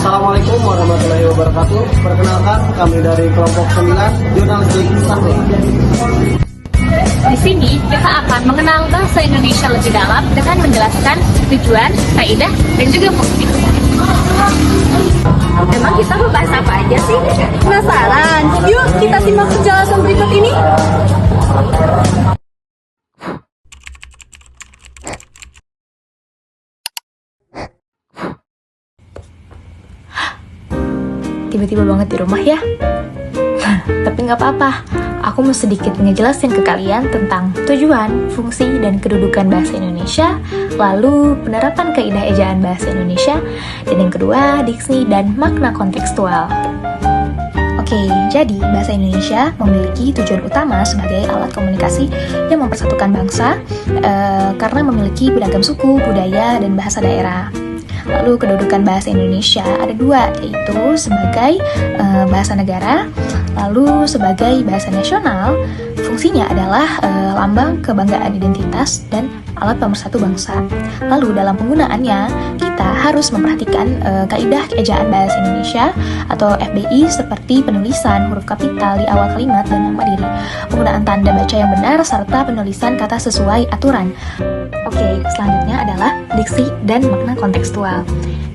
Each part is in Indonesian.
Assalamualaikum warahmatullahi wabarakatuh. Perkenalkan, kami dari kelompok 9 Jurnalistik 1. Di sini kita akan mengenal bahasa Indonesia lebih dalam dengan menjelaskan tujuan, kaidah, dan juga fungsi. Emang kita mau bahas apa aja sih? Penasaran? Yuk kita simak penjelasan berikut ini. Tiba-tiba banget di rumah ya. Tapi nggak apa-apa, aku mau sedikit ngejelasin ke kalian tentang tujuan, fungsi, dan kedudukan bahasa Indonesia, lalu penerapan kaidah ejaan bahasa Indonesia, dan yang kedua, diksi dan makna kontekstual. Oke, jadi bahasa Indonesia memiliki tujuan utama sebagai alat komunikasi yang mempersatukan bangsa karena memiliki beragam suku, budaya, dan bahasa daerah. Lalu kedudukan bahasa Indonesia ada dua, yaitu sebagai bahasa negara, lalu sebagai bahasa nasional. Fungsinya adalah lambang kebanggaan identitas dan alat pemersatu bangsa. Lalu dalam penggunaannya, kita harus memperhatikan kaidah ejaan bahasa Indonesia atau FBI seperti penulisan huruf kapital di awal kalimat dan nama diri, penggunaan tanda baca yang benar, serta penulisan kata sesuai aturan. Oke, selanjutnya adalah diksi dan makna kontekstual.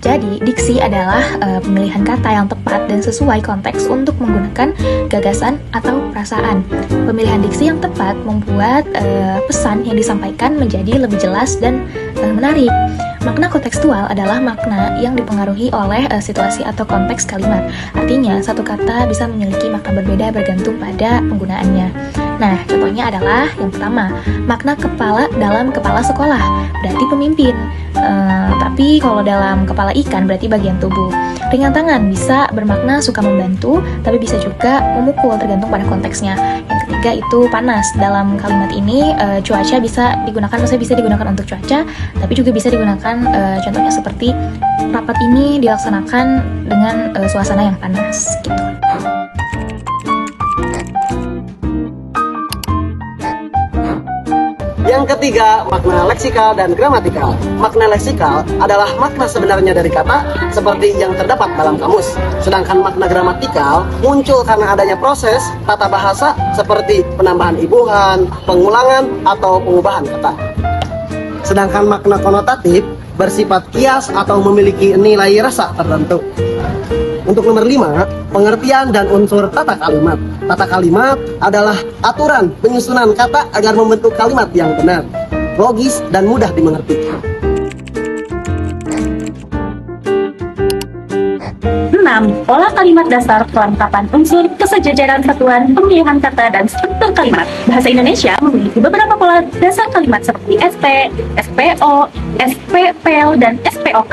Jadi, diksi adalah pemilihan kata yang tepat dan sesuai konteks untuk menggunakan gagasan atau perasaan. Pemilihan diksi yang tepat membuat pesan yang disampaikan menjadi lebih jelas dan menarik. Makna kontekstual adalah makna yang dipengaruhi oleh situasi atau konteks kalimat. Artinya, satu kata bisa memiliki makna berbeda bergantung pada penggunaannya. Nah, contohnya adalah yang pertama, makna kepala dalam kepala sekolah, berarti pemimpin. Tapi kalau dalam kepala ikan berarti bagian tubuh. Ringan tangan bisa bermakna suka membantu, tapi bisa juga memukul tergantung pada konteksnya. Yang ketiga itu panas. Dalam kalimat ini cuaca bisa digunakan, maksudnya bisa digunakan untuk cuaca, tapi juga bisa digunakan contohnya seperti rapat ini dilaksanakan dengan suasana yang panas gitu. Yang ketiga, makna leksikal dan gramatikal. Makna leksikal adalah makna sebenarnya dari kata seperti yang terdapat dalam kamus. Sedangkan makna gramatikal muncul karena adanya proses tata bahasa seperti penambahan ibuhan, pengulangan, atau pengubahan kata. Sedangkan makna konotatif bersifat kias atau memiliki nilai rasa tertentu. Untuk nomor 5, pengertian dan unsur tata kalimat. Tata kalimat adalah aturan penyusunan kata agar membentuk kalimat yang benar, logis, dan mudah dimengerti. 6. Pola kalimat dasar, kelengkapan unsur, kesejajaran satuan, pemilihan kata, dan struktur kalimat. Bahasa Indonesia memiliki beberapa pola dasar kalimat seperti SP, SPO, SPPL, dan SPOK.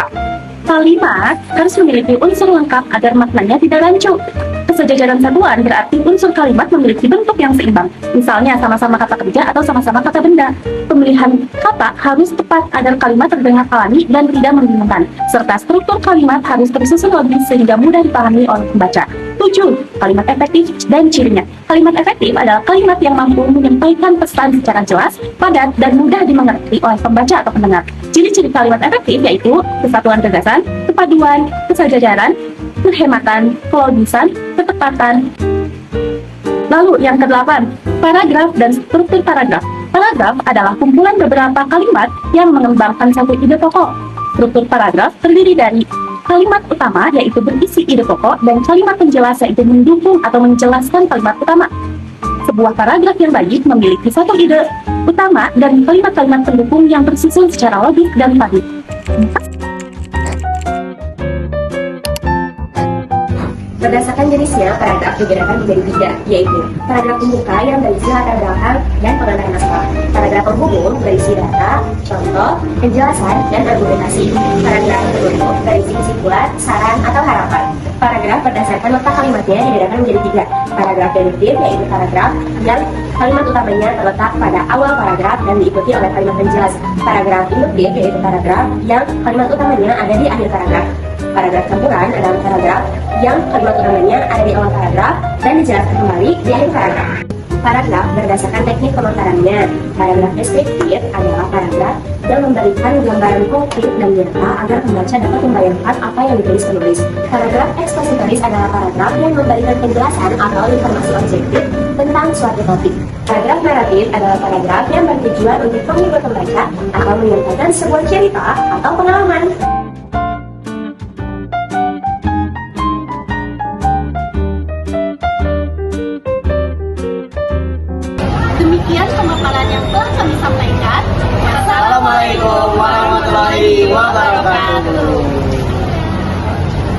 Kalimat harus memiliki unsur lengkap agar maknanya tidak rancu. Kesejajaran satuan berarti unsur kalimat memiliki bentuk yang seimbang. Misalnya sama-sama kata kerja atau sama-sama kata benda. Pemilihan kata harus tepat agar kalimat terdengar alami dan tidak membingungkan. Serta struktur kalimat harus tersusun logis sehingga mudah dipahami oleh pembaca. 7. Kalimat efektif dan cirinya. Kalimat efektif adalah kalimat yang mampu menyampaikan pesan secara jelas, padat, dan mudah dimengerti oleh pembaca atau pendengar. Ciri-ciri kalimat efektif yaitu kesatuan gagasan, kepaduan, kesejajaran, kehematan, kelogisan, ketepatan. Lalu yang ke-8, paragraf dan struktur paragraf. Paragraf adalah kumpulan beberapa kalimat yang mengembangkan satu ide pokok. Struktur paragraf terdiri dari kalimat utama yaitu berisi ide pokok dan kalimat penjelas yaitu mendukung atau menjelaskan kalimat utama. Sebuah paragraf yang baik memiliki satu ide utama dan kalimat-kalimat pendukung yang tersusun secara logis dan padu. Berdasarkan jenisnya, paragraf dibedakan menjadi 3, yaitu paragraf pembuka yang berisi latar belakang dan pengantar naskah, paragraf penghubung berisi data, contoh, penjelasan, dan argumentasi, paragraf penutup berisi kesimpulan, saran, atau harapan. Paragraf berdasarkan letak kalimatnya dibedakan menjadi 3, paragraf deduktif yaitu paragraf yang kalimat utamanya terletak pada awal paragraf dan diikuti oleh kalimat penjelas, paragraf induktif yaitu paragraf yang kalimat utamanya ada di akhir paragraf. Paragraf campuran adalah paragraf yang kalimat utamanya ada di awal paragraf dan dijelaskan kembali di akhir paragraf. Paragraf berdasarkan teknik pemekarannya. Paragraf deskriptif adalah paragraf yang memberikan gambaran konkret dan nyata agar pembaca dapat membayangkan apa yang ditulis penulis. Paragraf ekspositoris adalah paragraf yang memberikan penjelasan atau informasi objektif tentang suatu topik. Paragraf naratif adalah paragraf yang bertujuan untuk menghibur pembaca atau menyampaikan sebuah cerita atau pengalaman. Demikian pemaparan yang telah kami sampaikan. Assalamualaikum warahmatullahi wabarakatuh.